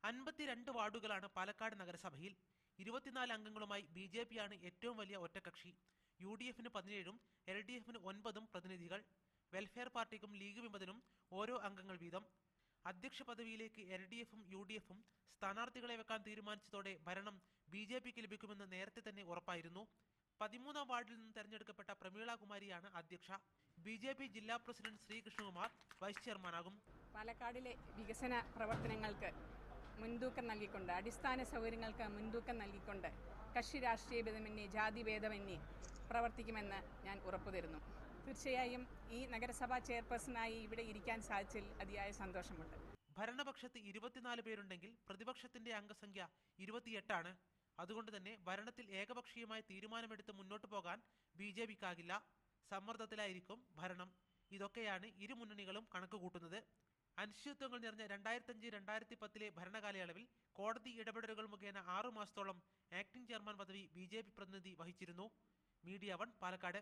52 വാർഡുകളാണ് പാലക്കാട് നഗരസഭയിൽ. 24 അംഗങ്ങളുമായി ബി.ജെ.പിയാണ് ഏറ്റവും വലിയ ഒറ്റക്കക്ഷി. യു.ഡി.എഫിന് 17ഉം എൽ.ഡി.എഫിന് 9ഉം പ്രതിനിധികൾ. വെൽഫെയർ പാർട്ടിക്കും ലീഗ് വിമതനും ഓരോ അംഗങ്ങൾ വീതം. അധ്യക്ഷ പദവിയിലേക്ക് എൽ.ഡി.എഫും യു.ഡി.എഫും സ്ഥാനാർത്ഥികളെ വെക്കാൻ തീരുമാനിച്ചതോടെ ഭരണം ബി.ജെ.പിക്ക് ലഭിക്കുമെന്ന് നേരത്തെ തന്നെ ഉറപ്പായിരുന്നു. 13ാം വാർഡിൽ നിന്ന് തെരഞ്ഞെടുക്കപ്പെട്ട പ്രമീള കുമാരിയാണ് അധ്യക്ഷ. ബി.ജെ.പി ജില്ലാ പ്രസിഡന്റ് ശ്രീകൃഷ്ണകുമാർ വൈസ് ചെയർമാനാകും. പാലക്കാടിലെ വികസന പ്രവർത്തനങ്ങൾക്ക് മുൻതൂക്കം നൽകിക്കൊണ്ട്, അടിസ്ഥാന സൗകര്യങ്ങൾക്ക് മുൻതൂക്കം നൽകിക്കൊണ്ട് കക്ഷി രാഷ്ട്രീയ ഭേദമന്യേ ജാതി ഭേദമന്യേ പ്രവർത്തിക്കുമെന്ന് ഞാൻ ഉറപ്പുതരുന്നു. തീർച്ചയായും ഈ നഗരസഭാ ചെയർപേഴ്സണായി ഇവിടെ ഇരിക്കാൻ സാധിച്ചതിൽ അതിയായ സന്തോഷമുണ്ട്. ഭരണപക്ഷത്ത് 24 പേരുണ്ടെങ്കിൽ പ്രതിപക്ഷത്തിന്റെ അംഗസംഖ്യ 28ആണ്. അതുകൊണ്ട് തന്നെ ഭരണത്തിൽ ഏകപക്ഷീയമായ തീരുമാനമെടുത്ത് മുന്നോട്ട് പോകാൻ ബി.ജെ.പിക്കാകില്ല. സമ്മർദ്ദത്തിലായിരിക്കും ഭരണം. ഇതൊക്കെയാണ് ഇരു മുന്നണികളും കണക്കുകൂട്ടുന്നത്. അനിശ്ചിതത്വങ്ങൾ നിറഞ്ഞ 2005-2010 ഭരണകാലയളവിൽ കോടതി ഇടപെടലുകൾ മുഖേന 6 മാസത്തോളം ആക്ടിംഗ് ചെയർമാൻ പദവി ബി.ജെ.പി പ്രതിനിധി വഹിച്ചിരുന്നു. മീഡിയ 1 പാലക്കാട്.